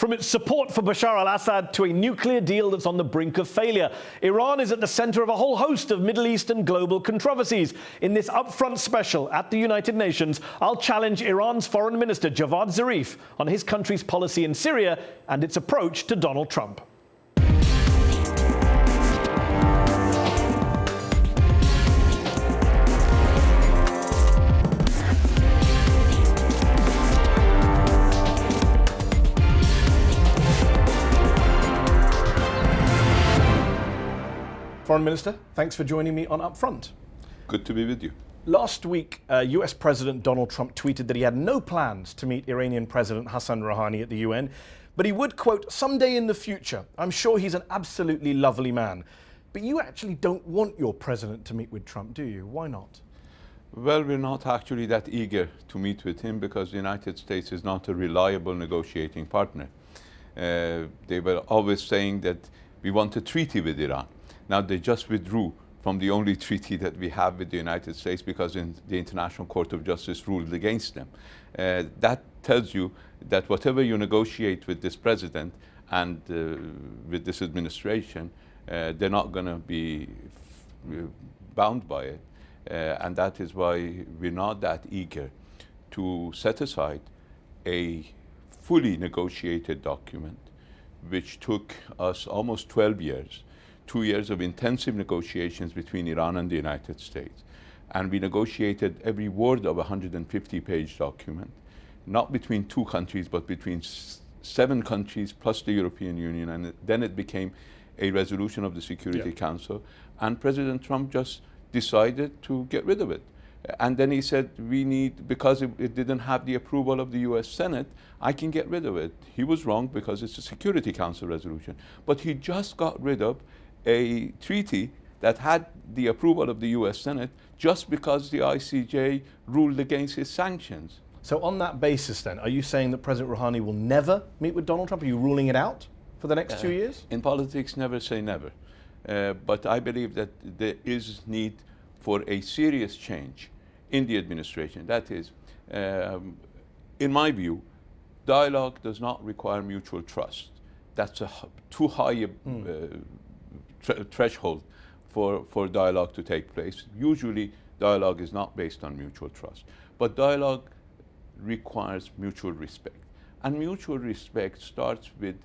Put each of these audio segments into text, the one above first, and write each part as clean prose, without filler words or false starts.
From its support for Bashar al-Assad to a nuclear deal that's on the brink of failure, Iran is at the center of a whole host of Middle East and global controversies. In this UpFront special at the United Nations, I'll challenge Iran's Foreign Minister Javad Zarif on his country's policy in Syria and its approach to Donald Trump. Foreign Minister, thanks for joining me on UpFront. Good to be with you. Last week, US President Donald Trump tweeted that he had no plans to meet Iranian President Hassan Rouhani at the UN, but he would, quote, someday in the future. I'm sure he's an absolutely lovely man. But you actually don't want your president to meet with Trump, do you? Why not? Well, we're not actually that eager to meet with him because the United States is not a reliable negotiating partner. They were always saying that we want a treaty with Iran. Now they just withdrew from the only treaty that we have with the United States because the International Court of Justice ruled against them. That tells you that whatever you negotiate with this president and with this administration, they're not going to be bound by it. And that is why we're not that eager to set aside a fully negotiated document, which took us almost 12 years. 2 years of intensive negotiations between Iran and the United States. And we negotiated every word of a 150-page document, not between two countries, but between 7 countries plus the European Union. And then it became a resolution of the Security Council. And President Trump just decided to get rid of it. And then he said, because it didn't have the approval of the US Senate, I can get rid of it. He was wrong because it's a Security Council resolution. But he just got rid of a treaty that had the approval of the US Senate just because the ICJ ruled against his sanctions. So on that basis then, are you saying that President Rouhani will never meet with Donald Trump? Are you ruling it out for the next 2 years? In politics, never say never. But I believe that there is need for a serious change in the administration. That is, in my view, dialogue does not require mutual trust. That's a too high threshold for dialogue to take place. Usually, dialogue is not based on mutual trust. But dialogue requires mutual respect. And mutual respect starts with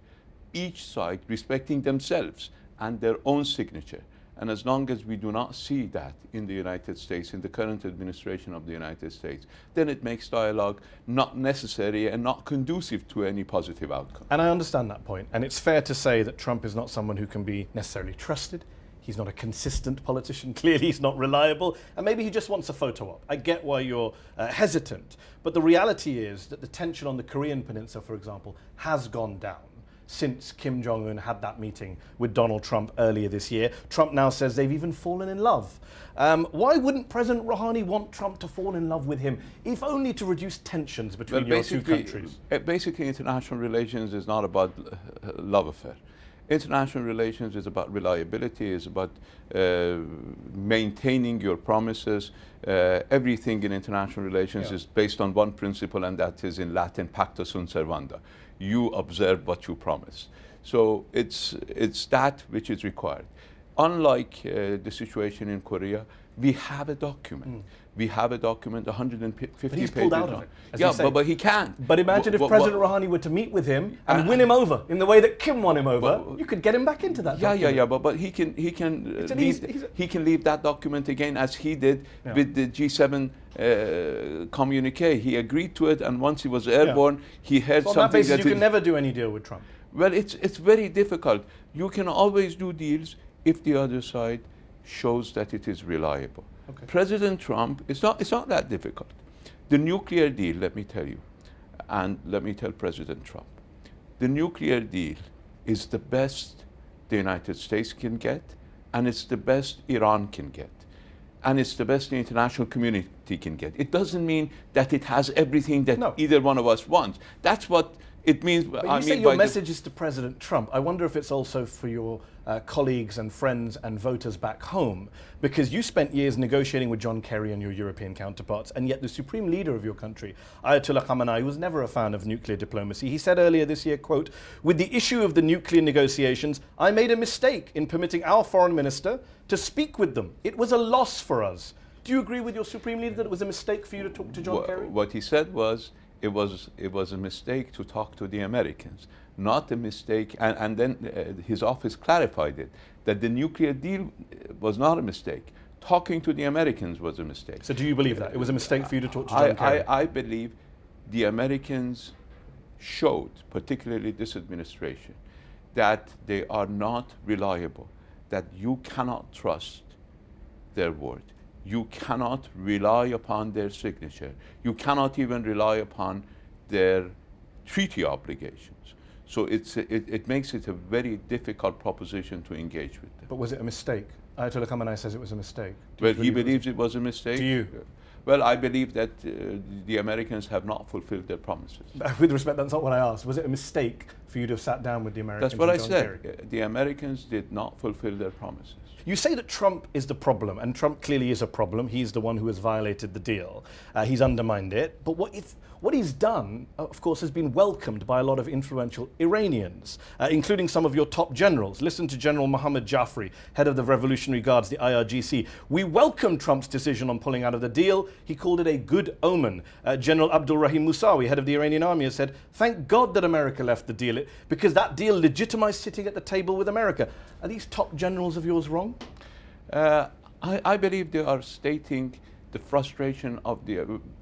each side respecting themselves and their own signature. And as long as we do not see that in the United States, in the current administration of the United States, then it makes dialogue not necessary and not conducive to any positive outcome. And I understand that point. And it's fair to say that Trump is not someone who can be necessarily trusted. He's not a consistent politician. Clearly, he's not reliable. And maybe he just wants a photo op. I get why you're hesitant. But the reality is that the tension on the Korean Peninsula, for example, has gone down since Kim Jong-un had that meeting with Donald Trump earlier this year. Trump now says they've even fallen in love. Why wouldn't President Rouhani want Trump to fall in love with him, if only to reduce tensions between your two countries? Basically, international relations is not about love affair. International relations is about reliability, is about maintaining your promises. Everything in international relations is based on one principle, and that is in Latin, pacta sunt servanda. You observe what you promise. So it's that which is required. Unlike the situation in Korea, we have a document. We have a document, 150 pages. But he's pulled out of it. Yeah, but he can't. But imagine if President Rouhani were to meet with him and win him over in the way that Kim won him over, you could get him back into that document. Yeah, but he can leave that document again, as he did with the G7 communique. He agreed to it, and once he was airborne, he heard so on something that basis, you can never do any deal with Trump. Well, it's very difficult. You can always do deals if the other side shows that it is reliable. Okay. President Trump, it's not that difficult. The nuclear deal, let me tell you, and let me tell President Trump, the nuclear deal is the best the United States can get, and it's the best Iran can get, and it's the best the international community can get. It doesn't mean that it has everything that either one of us wants. That's what It means, But you say your message is to President Trump. I wonder if it's also for your colleagues and friends and voters back home, because you spent years negotiating with John Kerry and your European counterparts, and yet the supreme leader of your country, Ayatollah Khamenei, was never a fan of nuclear diplomacy. He said earlier this year, quote, "With the issue of the nuclear negotiations, I made a mistake in permitting our foreign minister to speak with them. It was a loss for us." Do you agree with your supreme leader that it was a mistake for you to talk to John Kerry? What he said was, it was a mistake to talk to the Americans, not a mistake. And then his office clarified it, that the nuclear deal was not a mistake. Talking to the Americans was a mistake. So do you believe that? It was a mistake for you to talk to John Kerry? I believe the Americans showed, particularly this administration, that they are not reliable, that you cannot trust their word. You cannot rely upon their signature. You cannot even rely upon their treaty obligations. So it makes it a very difficult proposition to engage with them. But was it a mistake? Ayatollah Khamenei says it was a mistake. Well, he believes it was a mistake. Do you? Well, I believe that the Americans have not fulfilled their promises. With respect, that's not what I asked. Was it a mistake for you to have sat down with the Americans? That's what I John said. Kerry? The Americans did not fulfill their promises. You say that Trump is the problem, and Trump clearly is a problem. He's the one who has violated the deal. He's undermined it. But what he's done, of course, has been welcomed by a lot of influential Iranians, including some of your top generals. Listen to General Mohammad Javad, head of the Revolutionary Guards, the IRGC. "We welcome Trump's decision on pulling out of the deal. He called it a good omen." General Abdul Rahim Musawi, head of the Iranian army, has said, "Thank God that America left the deal, because that deal legitimized sitting at the table with America." Are these top generals of yours wrong? I believe they are stating the frustration of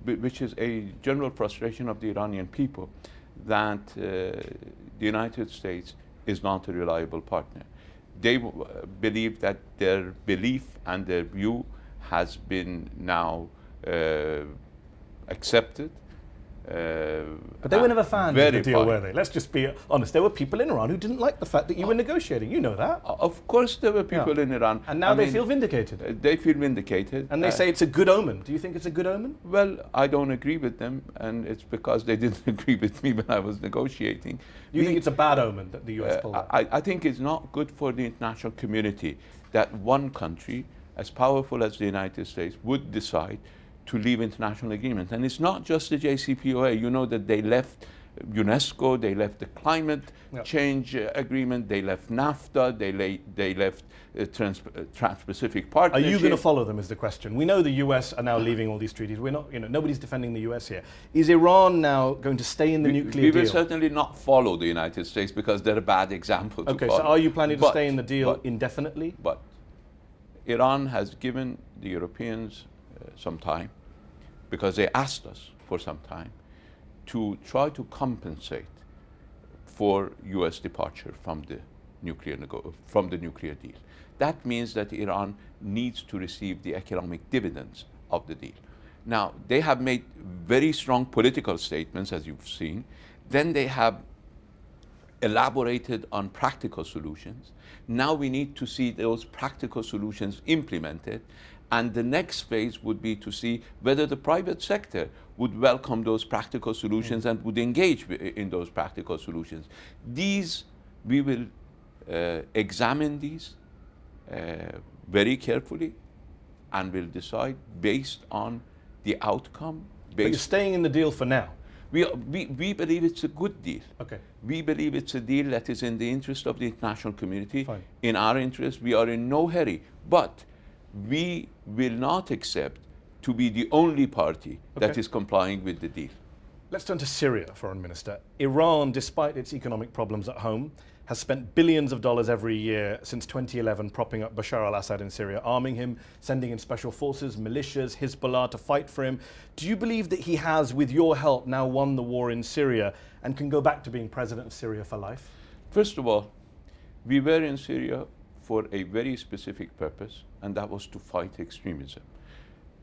which is a general frustration of the Iranian people, that the United States is not a reliable partner. They believe that their belief and their view has been now accepted. But they were never fans of the deal, were they? Let's just be honest. There were people in Iran who didn't like the fact that you were negotiating. You know that. Of course there were people in Iran. And now they feel vindicated. They feel vindicated. And they say it's a good omen. Do you think it's a good omen? Well, I don't agree with them, and it's because they didn't agree with me when I was negotiating. You think it's a bad omen that the US pulled out? I think it's not good for the international community that one country, as powerful as the United States, would decide to leave international agreements. And it's not just the JCPOA. You know that they left UNESCO, they left the climate change agreement, they left NAFTA, they left Trans-Pacific Partnership. Are you going to follow them is the question. We know the US are now leaving all these treaties. We're not, nobody's defending the US here. Is Iran now going to stay in the nuclear deal? We will certainly not follow the United States because they're a bad example to follow. So are you planning to stay in the deal indefinitely? But Iran has given the Europeans some time, because they asked us for some time, to try to compensate for US departure from the nuclear deal. That means that Iran needs to receive the economic dividends of the deal. Now, they have made very strong political statements, as you've seen. Then they have elaborated on practical solutions. Now we need to see those practical solutions implemented. And the next phase would be to see whether the private sector would welcome those practical solutions and would engage in those practical solutions. We will examine these very carefully, and will decide based on the outcome. But you're staying in the deal for now? We believe it's a good deal. Okay. We believe it's a deal that is in the interest of the international community. Fine. In our interest, we are in no hurry. But we will not accept to be the only party that is complying with the deal. Let's turn to Syria, Foreign Minister. Iran, despite its economic problems at home, has spent billions of dollars every year since 2011 propping up Bashar al-Assad in Syria, arming him, sending in special forces, militias, Hezbollah to fight for him. Do you believe that he has, with your help, now won the war in Syria and can go back to being president of Syria for life? First of all, we were in Syria for a very specific purpose, and that was to fight extremism.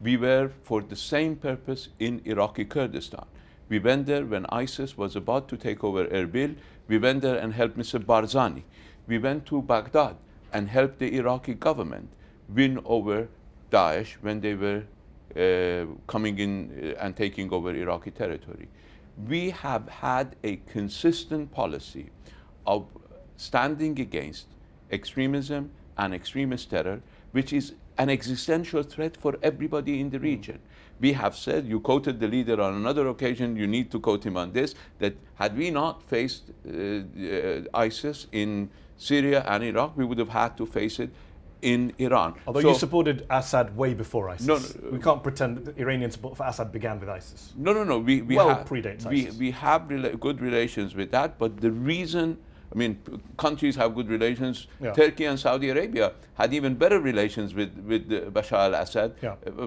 We were for the same purpose in Iraqi Kurdistan. We went there when ISIS was about to take over Erbil. We went there and helped Mr. Barzani. We went to Baghdad and helped the Iraqi government win over Daesh when they were coming in and taking over Iraqi territory. We have had a consistent policy of standing against extremism and extremist terror, which is an existential threat for everybody in the region. We have said, you quoted the leader on another occasion, you need to quote him on this, that had we not faced ISIS in Syria and Iraq, we would have had to face it in Iran. Although you supported Assad way before ISIS. No, we can't pretend that the Iranian support for Assad began with ISIS. No. Predates ISIS. We have good relations with that, but the reason, I mean, countries have good relations. Yeah. Turkey and Saudi Arabia had even better relations with Bashar al-Assad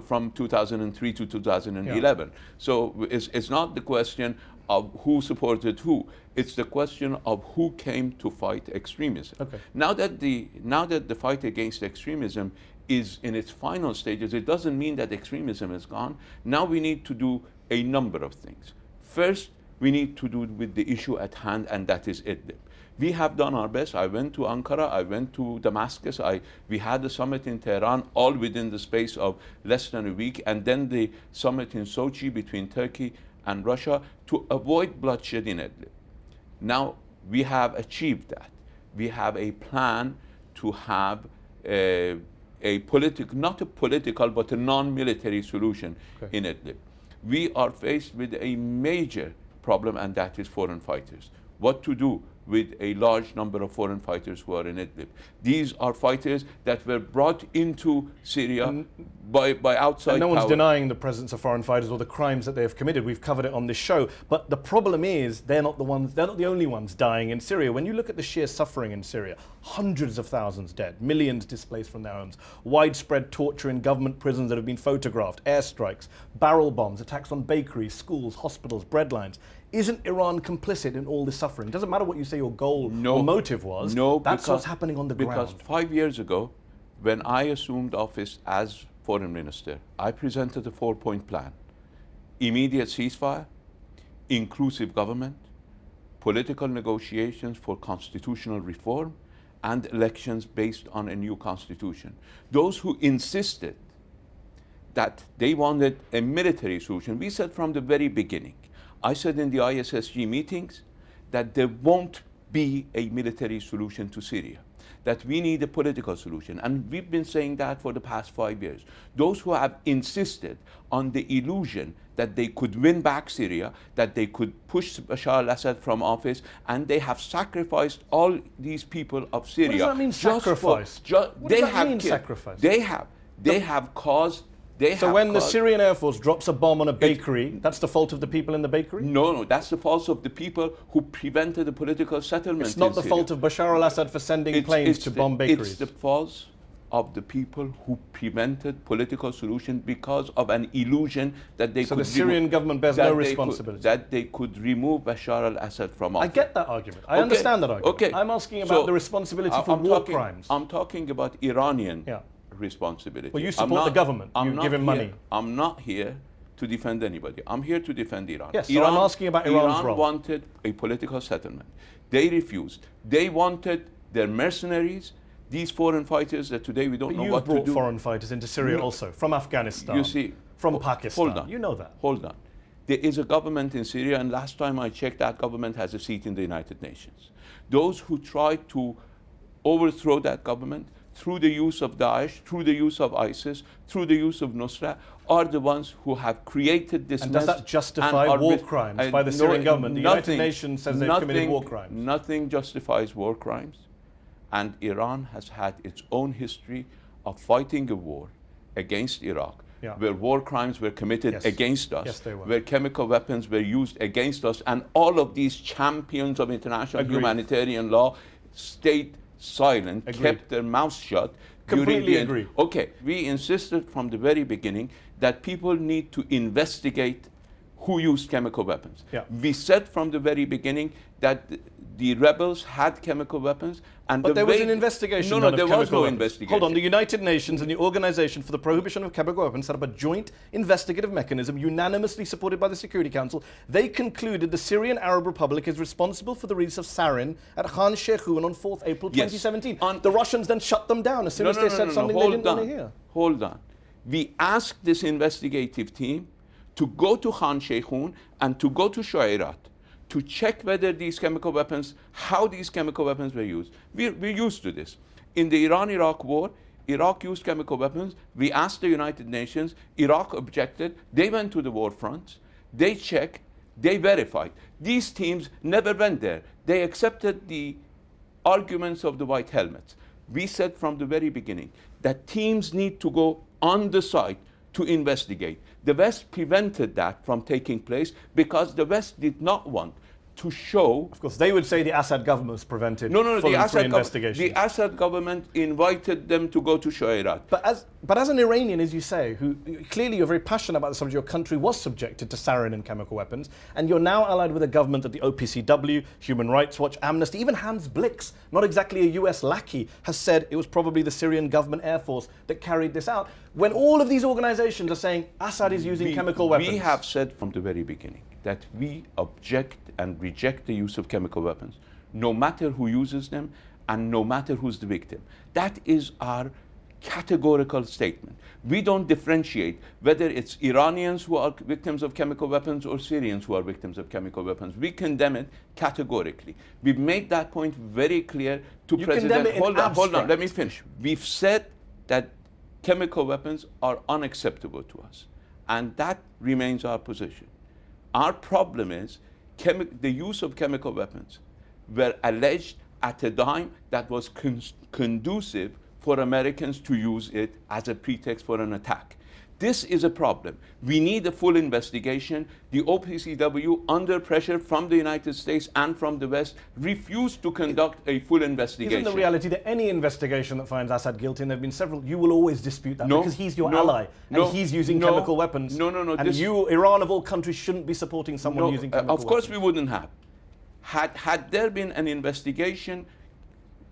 from 2003 to 2011. Yeah. So it's not the question of who supported who. It's the question of who came to fight extremism. Okay. Now that the fight against extremism is in its final stages, it doesn't mean that extremism is gone. Now we need to do a number of things. First, we need to do with the issue at hand, and that is Idlib. We have done our best. I went to Ankara, I went to Damascus, we had a summit in Tehran, all within the space of less than a week, and then the summit in Sochi between Turkey and Russia to avoid bloodshed in Idlib. Now, we have achieved that. We have a plan to have not a political, but a non-military solution in Idlib. We are faced with a major problem, and that is foreign fighters. What to do with a large number of foreign fighters who are in Idlib? These are fighters that were brought into Syria by outside and no one's power. denying the presence of foreign fighters or the crimes that they have committed. We've covered it on this show. But the problem is they're not the only ones dying in Syria. When you look at the sheer suffering in Syria, hundreds of thousands dead, millions displaced from their homes, widespread torture in government prisons that have been photographed, airstrikes, barrel bombs, attacks on bakeries, schools, hospitals, bread lines. Isn't Iran complicit in all this suffering? It doesn't matter what you say your goal or motive was. No, that's what's happening on the ground. Because 5 years ago, when I assumed office as foreign minister, I presented a 4-point plan. Immediate ceasefire, inclusive government, political negotiations for constitutional reform, and elections based on a new constitution. Those who insisted that they wanted a military solution, we said from the very beginning, I said in the ISSG meetings that there won't be a military solution to Syria, that we need a political solution. And we've been saying that for the past 5 years. Those who have insisted on the illusion that they could win back Syria, that they could push Bashar al-Assad from office, and they have sacrificed all these people of Syria. What does that mean, sacrifice? What does that mean, sacrifice? They have caused... So when the Syrian Air Force drops a bomb on a bakery, that's the fault of the people in the bakery? No, that's the fault of the people who prevented the political settlement. It's not the fault of Bashar al-Assad for sending planes to bomb bakeries. It's the fault of the people who prevented political solution because of an illusion that they could... So the Syrian government bears no responsibility? That they could remove Bashar al-Assad from office. I get that argument. I understand that argument. Okay. I'm asking about the responsibility for war crimes. I'm talking about Iranian responsibility. Well, you support the government. You give him money. I'm not here to defend anybody. I'm here to defend Iran. Yes, so I'm asking about Iran's role. Iran wanted a political settlement. They refused. They wanted their mercenaries, these foreign fighters that today we don't know what to do. You've brought foreign fighters into Syria also, from Afghanistan, you see, from Pakistan. Hold on. You know that. Hold on. There is a government in Syria, and last time I checked, that government has a seat in the United Nations. Those who try to overthrow that government through the use of Daesh, through the use of ISIS, through the use of Nusra, are the ones who have created this mess. And does that justify war crimes by the Syrian government? The United Nations says they've committed war crimes. Nothing justifies war crimes. And Iran has had its own history of fighting a war against Iraq, where war crimes were committed against us, yes, they were. Where chemical weapons were used against us, and all of these champions of international humanitarian law stayed silent, kept their mouths shut. Completely agree. Okay, we insisted from the very beginning that people need to investigate who used chemical weapons. We said from the very beginning that the rebels had chemical weapons, and but there was an investigation. No, there was no investigation. Hold on, the United Nations and the Organization for the Prohibition of Chemical Weapons set up a joint investigative mechanism unanimously supported by the Security Council. They concluded the Syrian Arab Republic is responsible for the release of sarin at Khan Sheikhoun on 4th April 2017. The Russians then shut them down as soon as they said something they didn't want to hear. Hold on. We asked this investigative team to go to Khan Sheikhoun and to go to Shuairat to check whether these chemical weapons, how these chemical weapons were used. We're used to this. In the Iran-Iraq war, Iraq used chemical weapons. We asked the United Nations. Iraq objected. They went to the war fronts. They checked. They verified. These teams never went there. They accepted the arguments of the white helmets. We said from the very beginning that teams need to go on the site to investigate. The West prevented that from taking place because the West did not want to show. Of course, they would say the Assad government was prevented. No, full and free investigation. the Assad government invited them to go to Shuairat. But as an Iranian, as you say, who clearly you're very passionate about the subject, your country was subjected to sarin and chemical weapons, and you're now allied with a government that the OPCW, Human Rights Watch, Amnesty, even Hans Blix, not exactly a US lackey, has said it was probably the Syrian government air force that carried this out. When all of these organizations are saying Assad is using chemical weapons. We have said from the very beginning that we object and reject the use of chemical weapons, no matter who uses them and no matter who's the victim. That is our categorical statement. We don't differentiate whether it's Iranians who are victims of chemical weapons or Syrians who are victims of chemical weapons. We condemn it categorically. We've made that point very clear to President. Hold on, let me finish. We've said that chemical weapons are unacceptable to us, and that remains our position. Our problem is the use of chemical weapons were alleged at a time that was conducive for Americans to use it as a pretext for an attack. This is a problem. We need a full investigation. The OPCW, under pressure from the United States and from the West, refused to conduct a full investigation. Isn't the reality that any investigation that finds Assad guilty, and there have been several, you will always dispute that because he's your ally and he's using chemical weapons. No. And Iran of all countries shouldn't be supporting someone using chemical weapons. Of course we wouldn't have. Had there been an investigation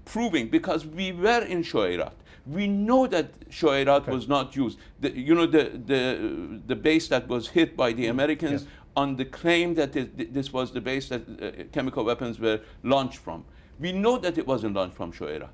proving, because we were in Shuairat, we know that Shuairat was not used. The base that was hit by the Americans on the claim that this was the base that chemical weapons were launched from. We know that it wasn't launched from Shuairat.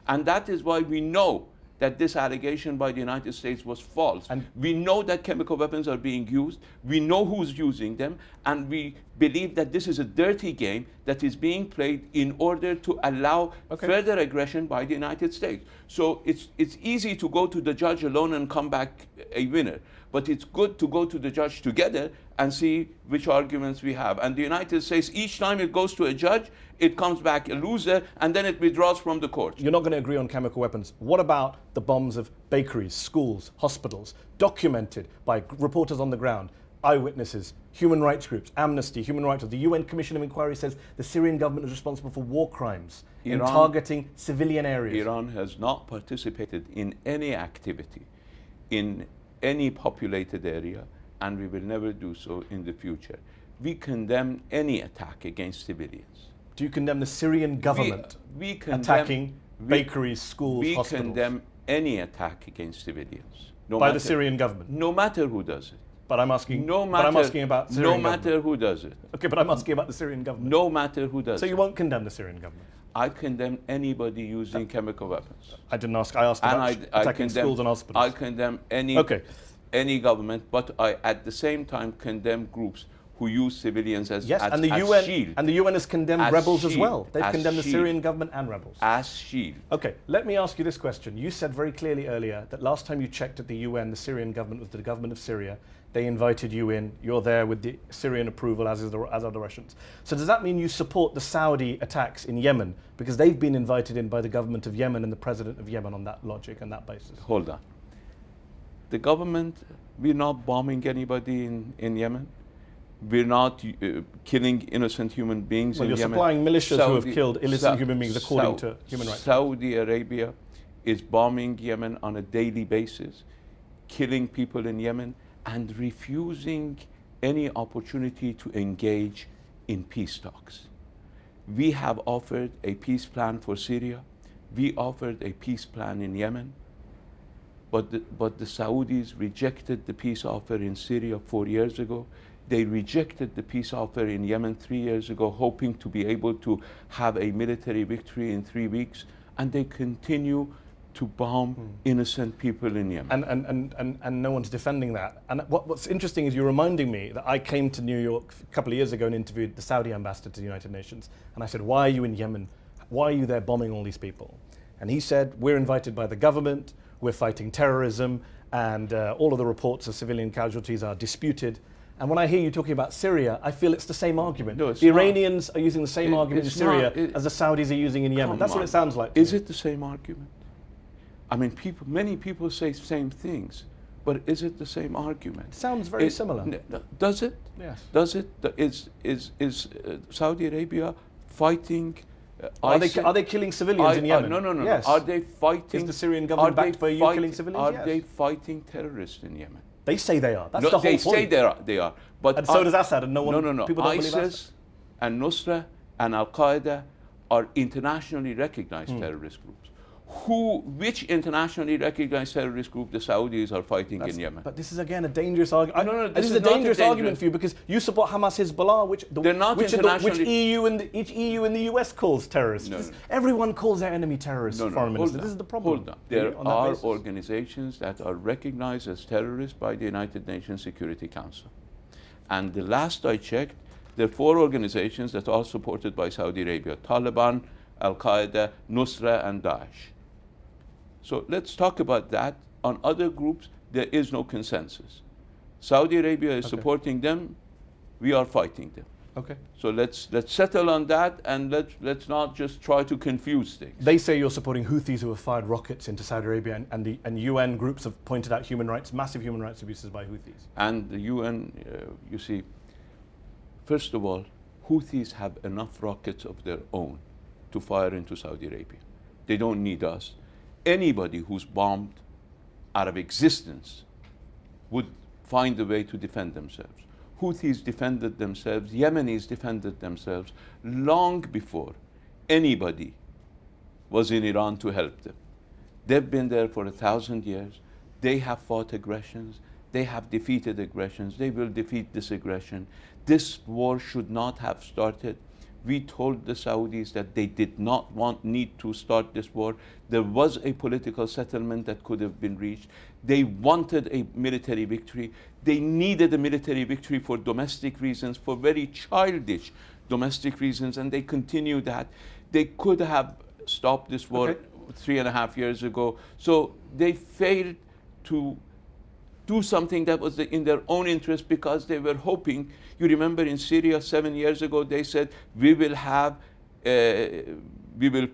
And that is why we know that this allegation by the United States was false. And we know that chemical weapons are being used. We know who's using them. And we believe that this is a dirty game that is being played in order to allow further aggression by the United States. So it's easy to go to the judge alone and come back a winner. But it's good to go to the judge together and see which arguments we have. And the United States, each time it goes to a judge, it comes back a loser, and then it withdraws from the court. You're not going to agree on chemical weapons. What about the bombs of bakeries, schools, hospitals, documented by reporters on the ground, eyewitnesses, human rights groups, Amnesty, Human Rights Watch? The UN Commission of Inquiry says the Syrian government is responsible for war crimes in targeting civilian areas. Iran has not participated in any activity in any populated area, and we will never do so in the future. We condemn any attack against civilians. Do you condemn the Syrian government attacking bakeries, schools, hospitals? We condemn any attack against civilians. By the Syrian government? No matter who does it. But I'm asking, about Syrian government. No matter who does it. Okay, but I'm asking about the Syrian government. No matter who does it. So you won't condemn the Syrian government? I condemn anybody using chemical weapons. I didn't ask. I asked about attacking schools and hospitals. I condemn any government, but I at the same time condemn groups who use civilians as shield. And the UN has condemned rebels as well. They've condemned the Syrian government and rebels. As shield. Okay, let me ask you this question. You said very clearly earlier that last time you checked at the UN, the Syrian government was the government of Syria. They invited you in. You're there with the Syrian approval, as are the Russians. So does that mean you support the Saudi attacks in Yemen? Because they've been invited in by the government of Yemen and the president of Yemen on that logic and that basis. Hold on. The government, we're not bombing anybody in Yemen. We're not killing innocent human beings in Yemen. Well, you're supplying militias who have killed innocent human beings according to human rights. Saudi Arabia is bombing Yemen on a daily basis, killing people in Yemen, and refusing any opportunity to engage in peace talks. We have offered a peace plan for Syria. We offered a peace plan in Yemen. But the Saudis rejected the peace offer in Syria 4 years ago. They rejected the peace offer in Yemen 3 years ago, hoping to be able to have a military victory in 3 weeks. And they continue to bomb innocent people in Yemen. And no one's defending that. And what's interesting is you're reminding me that I came to New York a couple of years ago and interviewed the Saudi ambassador to the United Nations. And I said, why are you in Yemen? Why are you there bombing all these people? And he said, we're invited by the government, we're fighting terrorism, and all of the reports of civilian casualties are disputed. And when I hear you talking about Syria, I feel it's the same argument. No, the Iranians are using the same argument in Syria as the Saudis are using in Yemen. That's what it sounds like. Is it the same argument? I mean, many people say same things, but is it the same argument? It sounds very similar. Does it? Yes. Does it? Is Saudi Arabia fighting? Are they killing civilians in Yemen? No. Yes. Are they fighting? Is the Syrian government backed by you killing civilians? Are yes. they fighting terrorists in Yemen? They say they are. That's the whole point. They say they are. But and so does Assad, and no one. No. People don't believe ISIS Assad. and Nusra and Al-Qaeda are internationally recognized terrorist groups. Which internationally recognized terrorist group the Saudis are fighting in Yemen? But this is again a dangerous argument. No, this is a dangerous argument for you because you support Hamas, Hezbollah, which each EU and the US calls terrorists. No. Everyone calls their enemy terrorists. Foreign minister. This is the problem. Hold on. There are organizations that are recognized as terrorists by the United Nations Security Council, and the last I checked, there are 4 organizations that are supported by Saudi Arabia: Taliban, Al-Qaeda, Nusra, and Daesh. So let's talk about that. On other groups, there is no consensus. Saudi Arabia is supporting them. We are fighting them. Okay. So let's settle on that, and let's not just try to confuse things. They say you're supporting Houthis who have fired rockets into Saudi Arabia, and UN groups have pointed out massive human rights abuses by Houthis. And the UN, you see, first of all, Houthis have enough rockets of their own to fire into Saudi Arabia. They don't need us. Anybody who's bombed out of existence would find a way to defend themselves. Houthis defended themselves, Yemenis defended themselves long before anybody was in Iran to help them. They've been there for 1,000 years. They have fought aggressions. They have defeated aggressions. They will defeat this aggression. This war should not have started. We told the Saudis that they did not need to start this war. There was a political settlement that could have been reached. They wanted a military victory. They needed a military victory for domestic reasons, for very childish domestic reasons, and they continue that. They could have stopped this war 3.5 years ago. So they failed to do something that was in their own interest because they were hoping. You remember in Syria 7 years ago, they said, we will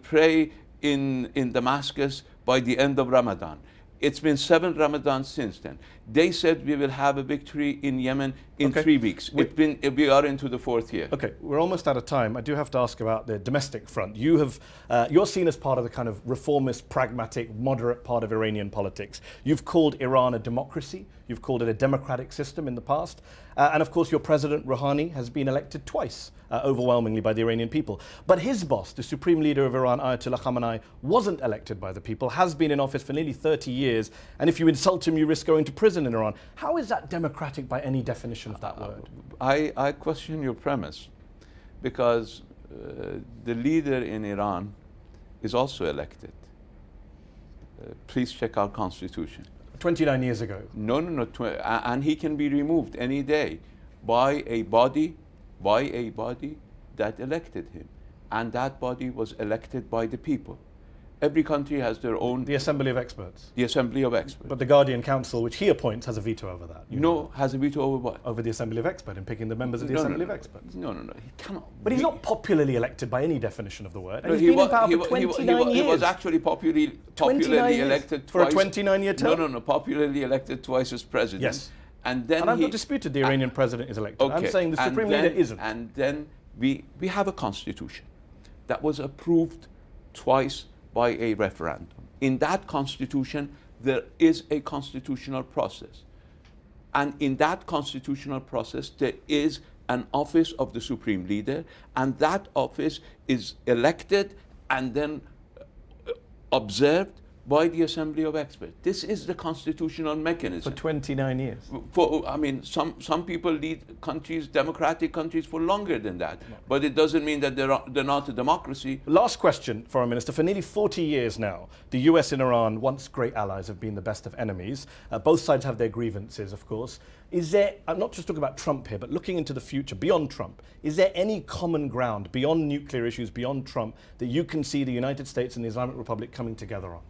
pray in Damascus by the end of Ramadan. It's been 7 Ramadans since then. They said we will have a victory in Yemen in 3 weeks. We are into the 4th year. Okay, we're almost out of time. I do have to ask about the domestic front. You're seen as part of the kind of reformist, pragmatic, moderate part of Iranian politics. You've called Iran a democracy. You've called it a democratic system in the past. And of course, your president, Rouhani, has been elected twice, overwhelmingly by the Iranian people. But his boss, the supreme leader of Iran, Ayatollah Khamenei, wasn't elected by the people, has been in office for nearly 30 years. And if you insult him, you risk going to prison in Iran. How is that democratic by any definition of that word? I question your premise, because the leader in Iran is also elected. Please check our constitution. 29 years ago. No. And he can be removed any day by a body that elected him. And that body was elected by the people. Every country has their own... The Assembly of Experts. The Assembly of Experts. But the Guardian Council, which he appoints, has a veto over that. Has a veto over what? Over the Assembly of Experts and picking the members of the Assembly of Experts. No. He cannot. But he's not popularly elected by any definition of the word. And he's been in power for 29 years. He was actually popularly elected for twice. For a 29-year term? No. Popularly elected twice as president. Yes. And then I've not disputed the Iranian president is elected. Okay. I'm saying the supreme leader isn't. And then we have a constitution that was approved twice by a referendum. In that constitution, there is a constitutional process. And in that constitutional process, there is an office of the supreme leader, and that office is elected and then observed by the Assembly of Experts. This is the constitutional mechanism. For 29 years. I mean, some people lead countries, democratic countries, for longer than that. But it doesn't mean that they're not a democracy. Last question, Foreign Minister. For nearly 40 years now, the US and Iran, once great allies, have been the best of enemies. Both sides have their grievances, of course. Is there, I'm not just talking about Trump here, but looking into the future, beyond Trump, is there any common ground, beyond nuclear issues, beyond Trump, that you can see the United States and the Islamic Republic coming together on?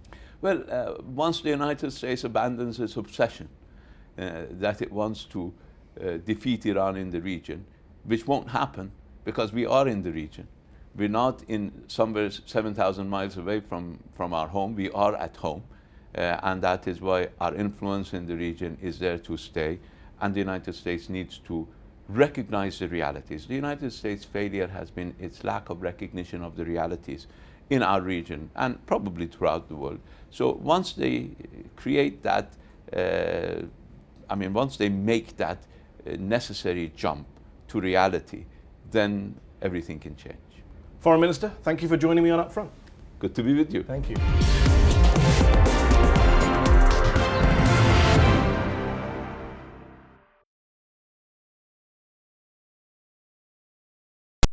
Well, once the United States abandons its obsession that it wants to defeat Iran in the region, which won't happen because we are in the region. We're not in somewhere 7,000 miles away from our home. We are at home. And that is why our influence in the region is there to stay. And the United States needs to recognize the realities. The United States' failure has been its lack of recognition of the realities in our region and probably throughout the world. So once they create that, once they make that necessary jump to reality, then everything can change. Foreign Minister, thank you for joining me on UpFront. Good to be with you. Thank you.